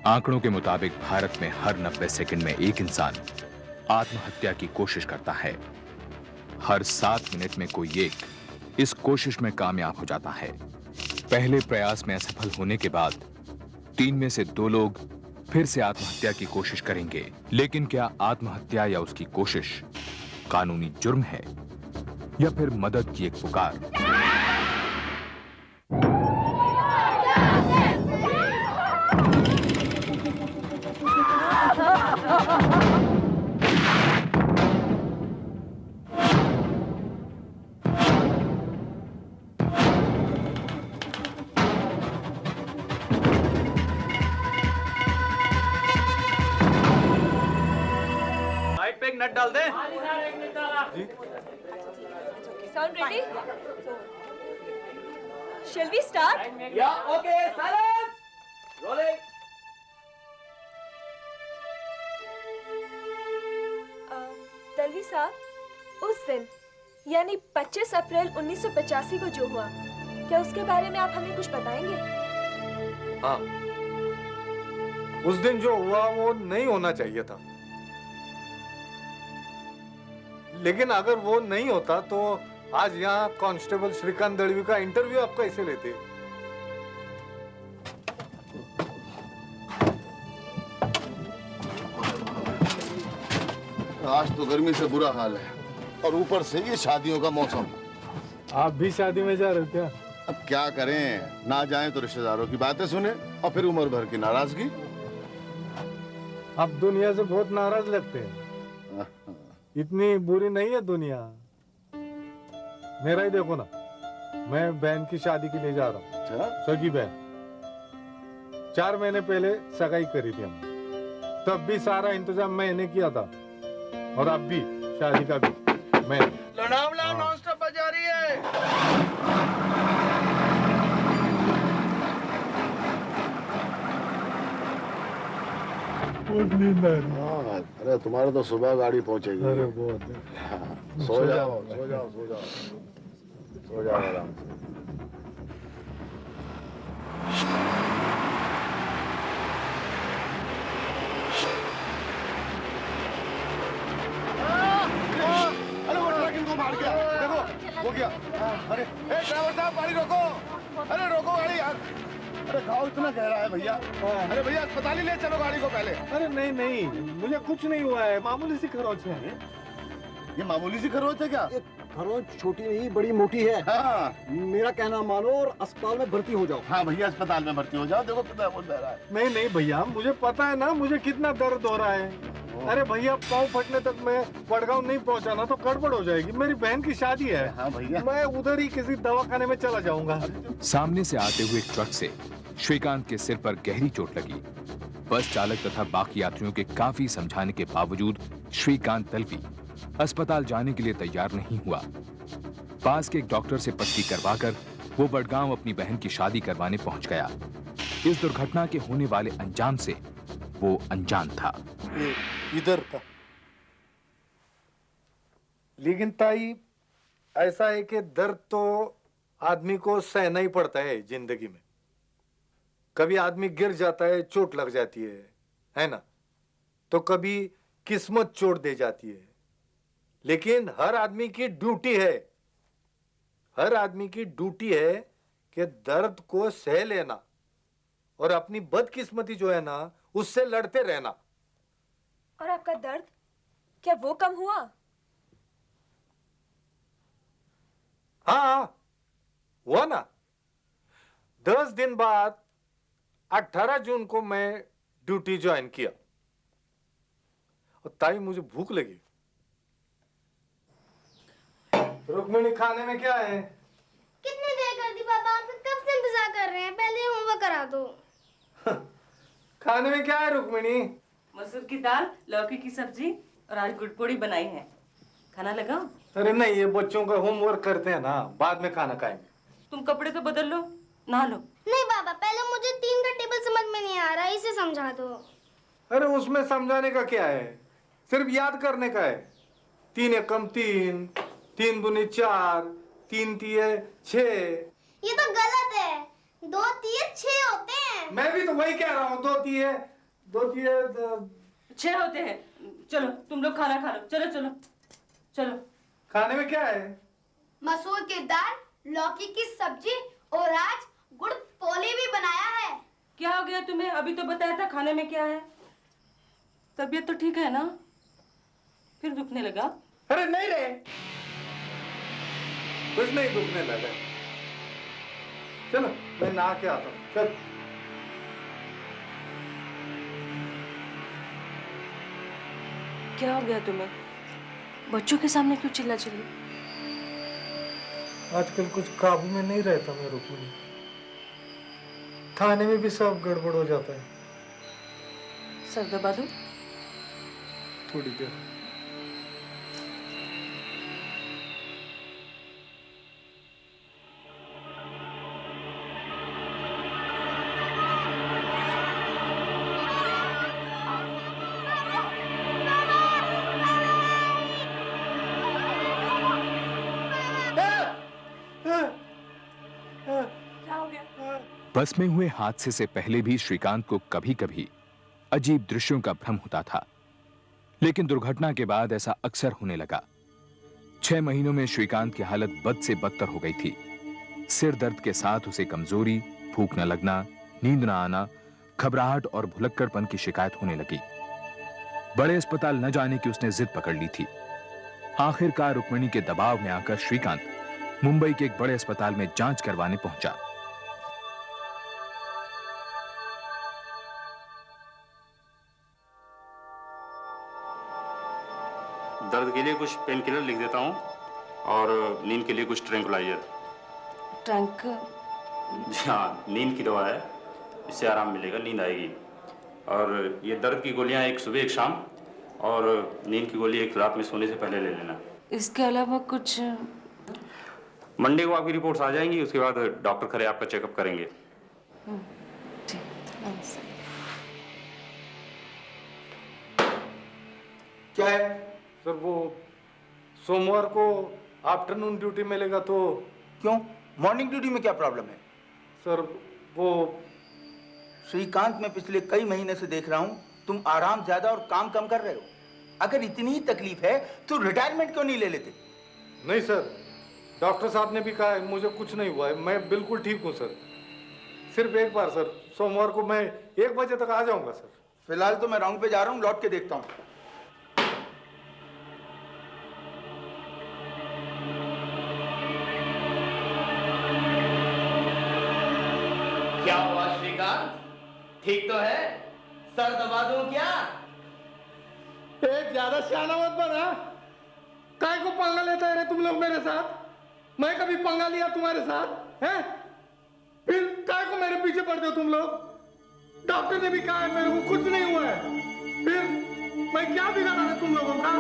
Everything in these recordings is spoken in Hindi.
आंकड़ों के मुताबिक भारत में हर 90 सेकंड में एक इंसान आत्महत्या की कोशिश करता है। हर 7 मिनट में कोई एक इस कोशिश में कामयाब हो जाता है। पहले प्रयास में असफल होने के बाद 3 में से 2 लोग फिर से आत्महत्या की कोशिश करेंगे। लेकिन क्या आत्महत्या या उसकी कोशिश कानूनी जुर्म है या फिर मदद की एक पुकार? पे एक नट डाल दे। Sound ready? Shall we start? Yeah, okay, silence. Rolling. तलवी साहब, उस दिन यानी 25 अप्रैल 1985 को जो हुआ, क्या उसके बारे में आप हमें कुछ बताएंगे? हाँ, उस दिन जो हुआ वो नहीं होना चाहिए था, लेकिन अगर वो नहीं होता तो आज यहाँ कांस्टेबल श्रीकांत दळवी का इंटरव्यू आप कैसे लेते? आज तो गर्मी से बुरा हाल है और ऊपर से ये शादियों का मौसम। आप भी शादी में जा रहे हो क्या? अब क्या करें, ना जाएं तो रिश्तेदारों की बातें सुने और फिर उम्र भर की नाराजगी। आप दुनिया से बहुत नाराज लगते हैं। इतनी बुरी नहीं है दुनिया। मेरा ही देखो ना, मैं बहन की शादी के लिए जा रहा हूँ। अच्छा? सगी बहन 4 महीने पहले सगाई करी थी हमने, तब भी सारा इंतजाम मैंने किया था और अब भी शादी का भी मैं। लोनावला नॉन स्टॉप बजा रही है। अरे तुम्हारे तो सुबह गाड़ी पहुंचेगी। अरे बहुत सो जाओ सो जाओ सो जाओ सो जाओ आराम से। अरे वो ट्रक इनको मार गया, देखो वो गया। अरे ड्राइवर साहब गाड़ी रोको, अरे रोको गाड़ी यार। अरे घाव इतना गहरा है भैया। अरे भैया अस्पताल ही ले चलो गाड़ी को पहले। अरे नहीं नहीं, मुझे कुछ नहीं हुआ है, मामूली सी खरोच है। ये मामूली सी खरोच है क्या? खरोच छोटी नहीं बड़ी मोटी है। हाँ। मेरा कहना मानो और अस्पताल में भर्ती हो जाओ। हाँ भैया अस्पताल में भर्ती हो जाओ, देखो कितना खून बह रहा है। नहीं नहीं भैया, मुझे पता है ना मुझे कितना दर्द हो रहा है। अरे भैया पाँव फटने तक मैं वडगांव नहीं पहुंचा ना तो गड़बड़ हो जाएगी। मेरी बहन की शादी है। हाँ भैया, मैं उधर ही किसी दवाखाने में चला जाऊंगा। सामने से आते हुए ट्रक से श्रीकांत के सिर पर गहरी चोट लगी। बस चालक तथा बाकी यात्रियों के काफी समझाने के बावजूद श्रीकांत दलवी अस्पताल जाने के लिए तैयार नहीं हुआ। पास के एक डॉक्टर से पट्टी करवाकर वो बड़गांव अपनी बहन की शादी करवाने पहुंच गया। इस दुर्घटना के होने वाले अंजाम से वो अनजान था। इधर का लेकिन ताई, ऐसा है कि दर्द तो आदमी को सहना ही पड़ता है जिंदगी में। कभी आदमी गिर जाता है, चोट लग जाती है ना, तो कभी किस्मत चोट दे जाती है। लेकिन हर आदमी की ड्यूटी है, हर आदमी की ड्यूटी है कि दर्द को सह लेना और अपनी बदकिस्मती जो है ना उससे लड़ते रहना। और आपका दर्द क्या वो कम हुआ? हाँ हुआ ना। 10 दिन बाद 18 जून को मैं ड्यूटी ज्वाइन किया। और ताई मुझे भूख लगी। रुक्मिणी, खाने में क्या है? कितनी देर कर दी पापा, आप कब से इंतजार कर रहे हैं, पहले होमवर्क करा दो। खाने में क्या है रुक्मिणी? मसूर की दाल, लौकी की सब्जी और आज गुड़पोड़ी बनाई है। खाना लगाओ? अरे नहीं, ये बच्चों का होमवर्क करते हैं ना, बाद में खाना खाएंगे। तुम कपड़े तो बदल लो, नहा लो। नहीं पापा, पहले मुझे 3 का टेबल समझ में नहीं आ रहा, इसे समझा दो। अरे उसमें समझाने का क्या है, सिर्फ याद करने का है। 3 एकम 3, 3 दूनी 4, 3 तिये 6। ये तो गलत है। 2 3 6 होते हैं। मैं भी तो वही कह रहा हूँ, 2 3 2 3 6 होते हैं। चलो तुम लोग खाना खा लो, चलो चलो चलो। खाने में क्या है? मसूर की दाल, लौकी की सब्जी और आज गुड़ पोली भी बनाया है। क्या हो गया तुम्हें? अभी तो बताया था खाने में क्या है। तबीयत तो ठीक है ना? फिर दुखने लगा? अरे नहीं रे, कुछ नहीं दुखने लगा। चलो मैं नहा के आता हूँ। चल। क्या हो गया तुम्हें? बच्चों के सामने क्यों चिल्ला चिल्ली? आजकल कुछ काबू में नहीं रहता मैं रुक्मिणी। खाने में भी सब गड़बड़ हो जाता है। सर दबा दो। थोड़ी देर। क्या हो गया? बस में हुए हादसे से पहले भी श्रीकांत को कभी-कभी अजीब दृश्यों का भ्रम होता था, लेकिन दुर्घटना के बाद ऐसा अक्सर होने लगा। 6 महीनों में श्रीकांत की हालत बद से बदतर हो गई थी। सिर दर्द के साथ उसे कमजोरी, भूख न लगना, नींद न आना, घबराहट और भुलक्कड़पन की शिकायत होने लगी। बड़े अस्पताल न जाने की उसने जिद पकड़ ली थी। आखिरकार रुक्मिणी के दबाव में आकर श्रीकांत मुंबई के एक बड़े अस्पताल में जांच करवाने पहुंचा। दर्द के लिए कुछ पेन किलर लिख देता हूँ और नींद के लिए कुछ ट्रैंकुलाइजर। ट्रैंक? हाँ, नींद की दवा है, इससे आराम मिलेगा, नींद आएगी। और ये दर्द की गोलियाँ एक सुबह एक शाम और नींद की गोली एक रात में सोने से पहले ले लेना। इसके अलावा कुछ? मंडे को आपकी रिपोर्ट्स आ जाएंगी, उसके बाद डॉक्टर खरे आपका चेकअप करेंगे। ठीक, नमस्ते। क्या है सर? वो सोमवार को आफ्टरनून ड्यूटी मिलेगा तो? क्यों, मॉर्निंग ड्यूटी में क्या प्रॉब्लम है? सर वो श्रीकांत, मैं पिछले कई महीने से देख रहा हूं तुम आराम ज्यादा और काम कम कर रहे हो। अगर इतनी ही तकलीफ है तो रिटायरमेंट क्यों नहीं ले लेते? नहीं सर, डॉक्टर साहब ने भी कहा है मुझे कुछ नहीं हुआ है, मैं बिल्कुल ठीक हूँ सर। सिर्फ एक बार सर, सोमवार को मैं 1 बजे तक आ जाऊंगा सर। फिलहाल तो मैं राउंड पे जा रहा हूँ, लौट के देखता हूँ। क्या हुआ श्रीकांत, ठीक तो है? सर दबा दूं क्या? ज्यादा सियाना मत बना। काय को पंगा लेता है रे तुम लोग मेरे साथ? मैं कभी पंगा लिया तुम्हारे साथ है? फिर काय को मेरे पीछे पड़ते हो तुम लोग? डॉक्टर ने भी कहा है मेरे को कुछ नहीं हुआ है, फिर मैं क्या बिगाड़ा है तुम लोगों का?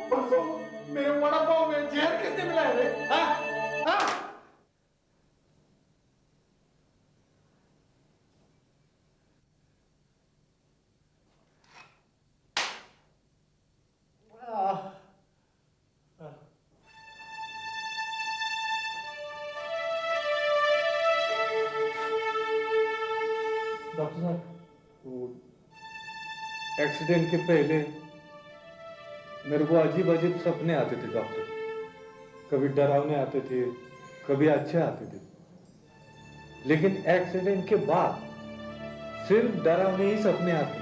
परसों मेरे वड़ा पाव में जहर किसने मिलाया रे? हाँ? हाँ? डॉक्टर साहब, एक्सीडेंट के पहले मेरे को अजीब अजीब सपने आते थे डॉक्टर। कभी डरावने आते थे, कभी अच्छे आते थे, लेकिन एक्सीडेंट के बाद सिर्फ डरावने ही सपने आते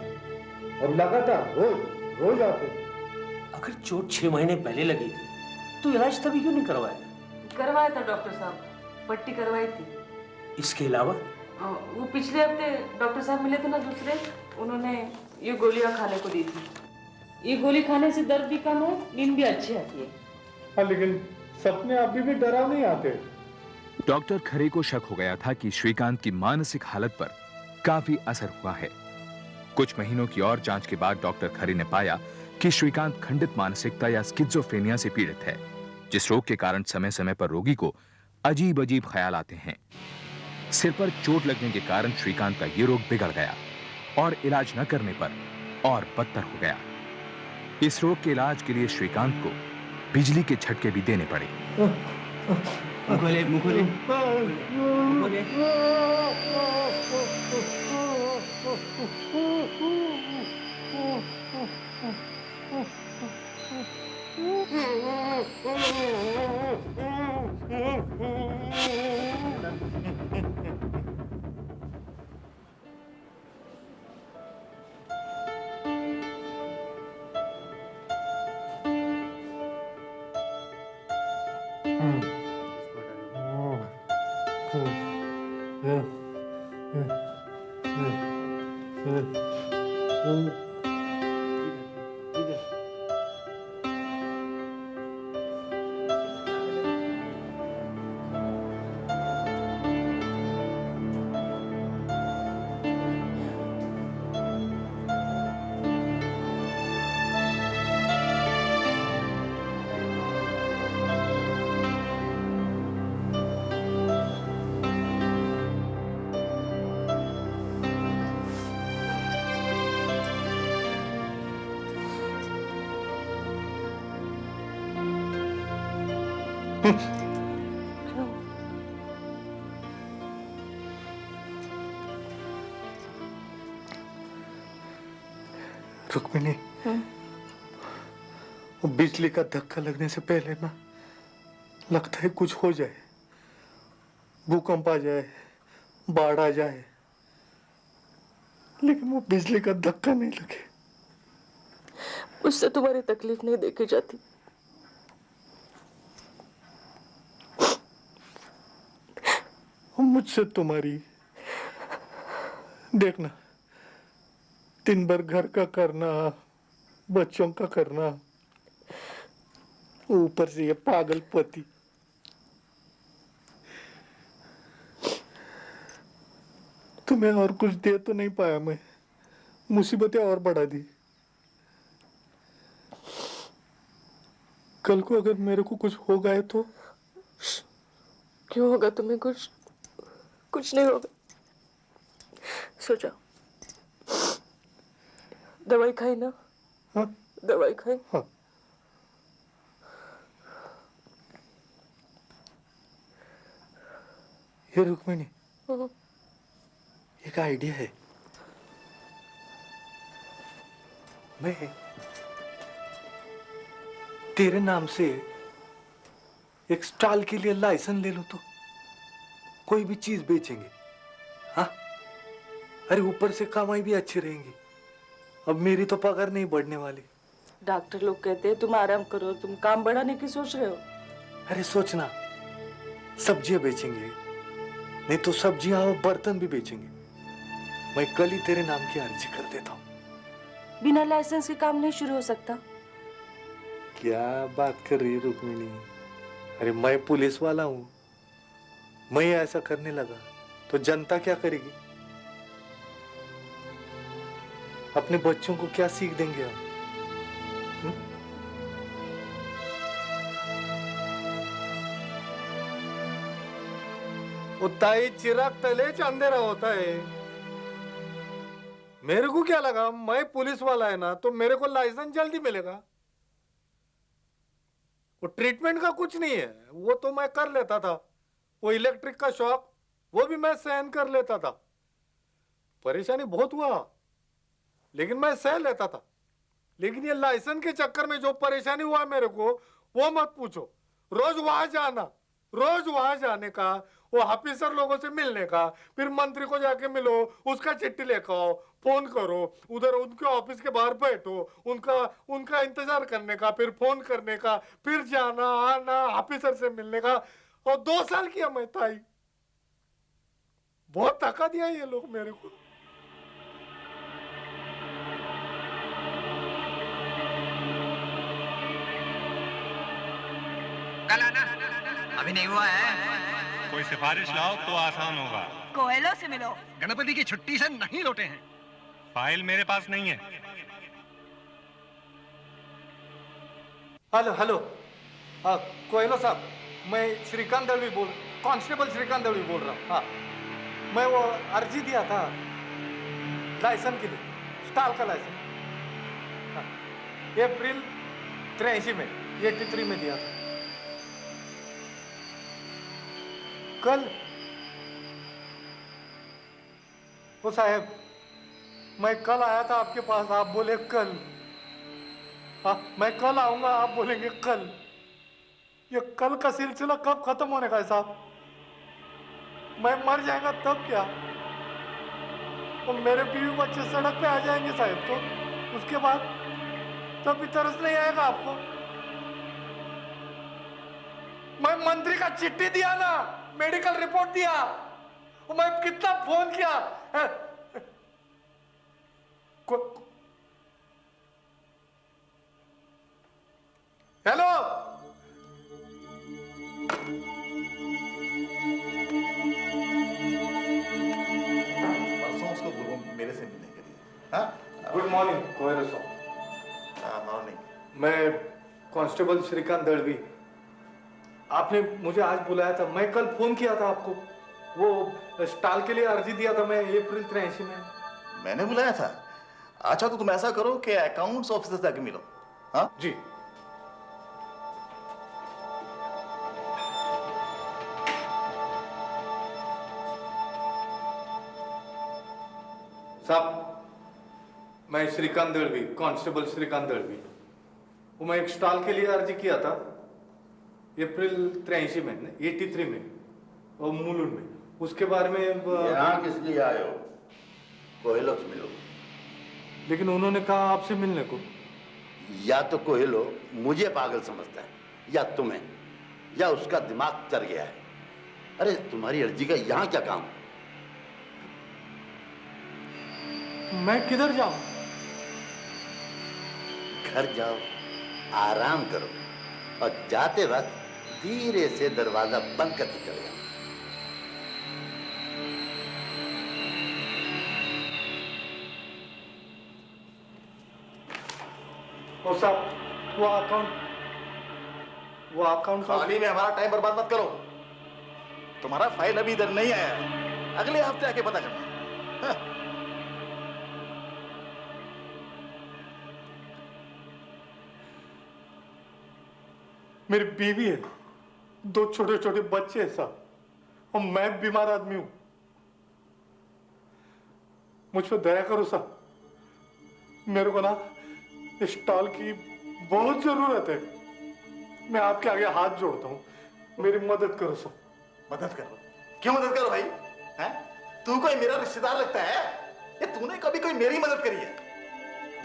और लगातार रोज रोज आते। अगर चोट 6 महीने पहले लगी थी तो इलाज तभी क्यों नहीं करवाया? करवाया था डॉक्टर साहब, पट्टी करवाई थी। इसके अलावा? वो पिछले हफ्ते डॉक्टर साहब मिले थे ना दूसरे, उन्होंने ये गोलियां खाने को दी थी। ये गोली खाने से दर्द भी कम है, नींद भी अच्छी आती है। हाँ, लेकिन सपने अभी भी डरावने आते। डॉक्टर खरे को शक हो गया था कि श्रीकांत की मानसिक हालत पर काफी असर हुआ है। कुछ महीनों की और जांच के बाद डॉक्टर खरे ने पाया कि श्रीकांत खंडित मानसिकता या स्किज़ोफ्रेनिया से पीड़ित है, जिस रोग के कारण समय समय पर रोगी को अजीब अजीब ख्याल आते हैं। सिर पर चोट लगने के कारण श्रीकांत का ये रोग बिगड़ गया और इलाज न करने पर और बदतर हो गया। इस रोग के इलाज के लिए श्रीकांत को बिजली के झटके भी देने पड़े। मुंह खोले मुंह खोले मुंह खोले। रुक्मिणी, वो बिजली का धक्का लगने से पहले ना लगता है कुछ हो जाए, भूकंप आ जाए, बाढ़ आ जाए, लेकिन वो बिजली का धक्का नहीं लगे। उससे तुम्हारी तकलीफ नहीं देखी जाती। मुझसे तुम्हारी, देखना दिन भर घर का करना, बच्चों का करना, ऊपर से ये पागल पति। तुम्हें और कुछ दे तो नहीं पाया मैं, मुसीबतें और बढ़ा दी। कल को अगर मेरे को कुछ हो गया तो? क्यों होगा तुम्हें कुछ? कुछ नहीं होगा। सो जाओ। दवाई खाई ना? हाँ? दवाई खाई? हाँ। ये रुक्मिणी, एक आइडिया है। मैं तेरे नाम से एक स्टॉल के लिए लाइसेंस ले लूं तो कोई भी चीज बेचेंगे। हाँ, अरे ऊपर से कमाई भी अच्छी रहेंगी। अब मेरी तो पगार नहीं बढ़ने वाली। डॉक्टर लोग कहते हैं तुम आराम करो, तुम काम बढ़ाने की सोच रहे हो। अरे सोचना, सब्जियां बेचेंगे, नहीं तो सब्जियां और बर्तन भी बेचेंगे। मैं कल ही तेरे नाम की अर्जी कर देता हूँ। बिना लाइसेंस के काम नहीं शुरू हो सकता। क्या बात कर रही है रुक्मिणी? अरे मैं पुलिस वाला हूँ, मैं ऐसा करने लगा तो जनता क्या करेगी? अपने बच्चों को क्या सीख देंगे हम? उताई चिराग तले च अंधेरा होता है। मेरे को क्या लगा, मैं पुलिस वाला है ना, तो मेरे को लाइसेंस जल्दी मिलेगा। वो ट्रीटमेंट का कुछ नहीं है, वो तो मैं कर लेता था। वो इलेक्ट्रिक का शॉक, वो भी मैं सहन कर लेता था। परेशानी बहुत हुआ, लेकिन मैं सह लेता था। लेकिन ये लाइसेंस के चक्कर में जो परेशानी हुआ मेरे को, वो मत पूछो। रोज वहां जाने का, वो ऑफिसर लोगों से मिलने का, फिर मंत्री को जाके मिलो, उसका चिट्ठी लेकर आओ, फोन करो, उधर उनके ऑफिस के बाहर बैठो, उनका इंतजार करने का, फिर फोन करने का, फिर जाना आना, ऑफिसर से मिलने का। और 2 साल किया मैं ताई। बहुत थका दिया ये लोग मेरे को। अभी नहीं हुआ है। कोई सिफारिश लाओ तो आसान होगा। कोयलो से मिलो। गणपति की छुट्टी से नहीं लौटे हैं। फाइल मेरे पास नहीं है। हेलो कोयलो साहब, मैं श्रीकांत दलवी कांस्टेबल श्रीकांत दलवी बोल रहा हूँ। हाँ, मैं वो अर्जी दिया था लाइसेंस के लिए, स्टॉल का लाइसेंस। हाँ, अप्रैल 83 में 83 में दिया था। कल? वो साहब, मैं कल आया था आपके पास, आप बोले कल। हाँ, मैं कल आऊंगा, आप बोलेंगे कल। ये कल का सिलसिला कब खत्म होने का है साहब? मैं मर जाएगा तब क्या? तो मेरे बीवी बच्चे सड़क पे आ जाएंगे साहब, तो उसके बाद तब भी तरस नहीं आएगा आपको? मैं मंत्री का चिट्ठी दिया ना, मेडिकल रिपोर्ट दिया, मैं कितना फोन किया। हेलो, परसों उसको बोलो मेरे से मिलने के लिए। हाँ, गुड मॉर्निंग कोयरे साहब। मॉर्निंग। मैं कांस्टेबल श्रीकांत दड़वी। आपने मुझे आज बुलाया था, मैं कल फोन किया था आपको, वो स्टॉल के लिए अर्जी दिया था मैं अप्रैल 83 में। मैंने बुलाया था? अच्छा, तो तुम ऐसा करो कि अकाउंट्स ऑफिसर से जाके मिलो। हाँ जी। साहब, मैं श्रीकांत दड़वी, कांस्टेबल श्रीकांत दड़वी। वो मैं एक स्टॉल के लिए अर्जी किया था अप्रैल 83 में, 83 में, और मुलुंड में। उसके बारे में यहाँ किस लिए आए हो? कोहेलो से मिलो। लेकिन उन्होंने कहा आपसे मिलने को। या तो कोहेलो मुझे पागल समझता है, या तुम्हें, या उसका दिमाग चल गया है। अरे तुम्हारी अर्जी का यहाँ क्या काम? मैं किधर जाऊं? घर जाओ, आराम करो, और जाते वक्त धीरे से दरवाजा बंद करके चले जाओ। और साहब, वो अकाउंट खाली में हमारा टाइम बर्बाद मत करो। तुम्हारा फाइल अभी इधर नहीं आया है, अगले हफ्ते आके पता करना। हाँ। मेरी बीवी है, 2 छोटे छोटे बच्चे हैं साहब, और मैं बीमार आदमी हूं। मुझ पर दया करो साहब, मेरे को ना इस स्टॉल की बहुत जरूरत है। मैं आपके आगे हाथ जोड़ता हूं, मेरी मदद करो साहब। मदद करो? क्यों मदद करो भाई? हैं? तू कोई मेरा रिश्तेदार लगता है? ये तूने कभी कोई मेरी मदद करी है?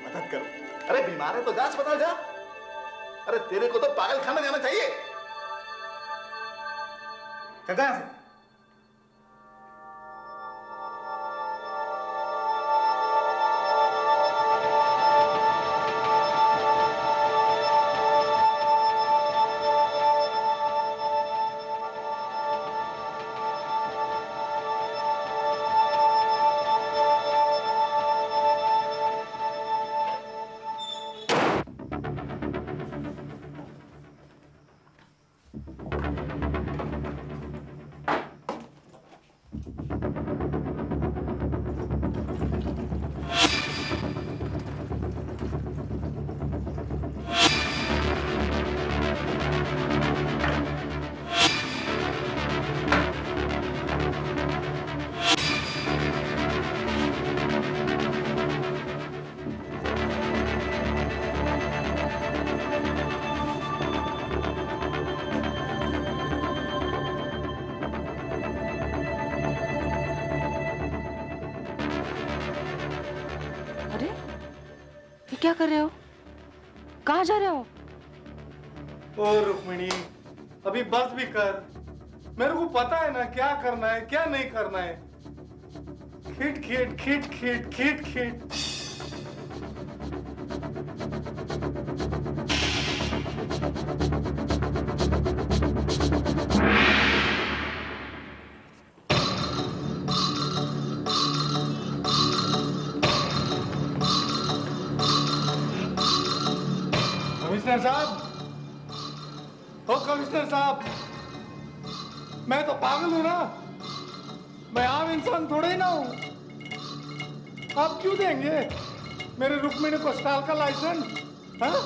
मदद करो? अरे बीमार है तो जा अस्पताल जा। अरे तेरे को तो पागल खाना जाना चाहिए। चल जा यहाँ से। क्या कर रहे हो? कहाँ जा रहे हो? ओ रुक्मिणी, अभी बस भी कर। मेरे को पता है ना क्या करना है क्या नहीं करना है। खीट खीट खीट खीट खीट खीट। कमिश्नर साहब, ओ कमिश्नर साहब, मैं तो पागल हूं ना, मैं आम इंसान थोड़े ही ना हूं। आप क्यों देंगे मेरे रुक्मिणी को स्टॉल का लाइसेंस? हाँ?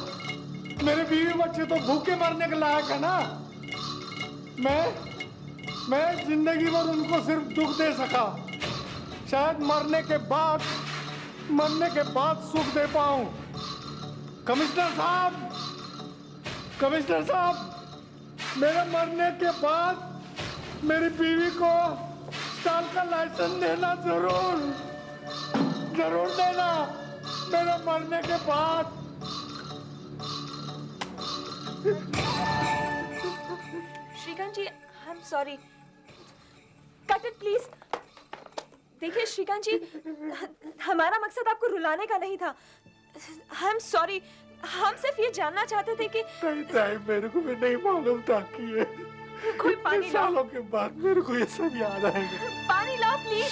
मेरे बीवी बच्चे तो भूखे मरने के लायक है ना। मैं जिंदगी भर उनको सिर्फ दुख दे सका, शायद मरने के बाद सुख दे पाऊं। कमिश्नर साहब, मेरे मरने के बाद मेरी बीवी को स्टॉल का लाइसेंस देना जरूर देना, मेरे मरने के बाद। Shrikant ji, I am sorry. Cut it please. देखिए श्रीकांत जी, हमारा मकसद आपको रुलाने का नहीं था। आई एम सॉरी। हम सिर्फ ये जानना चाहते थे कि नहीं, मेरे को भी नहीं मालूम था कि ये कोई पानी लाओ। सालों के बाद मेरे को ये सब याद आएगा। पानी लाओ प्लीज।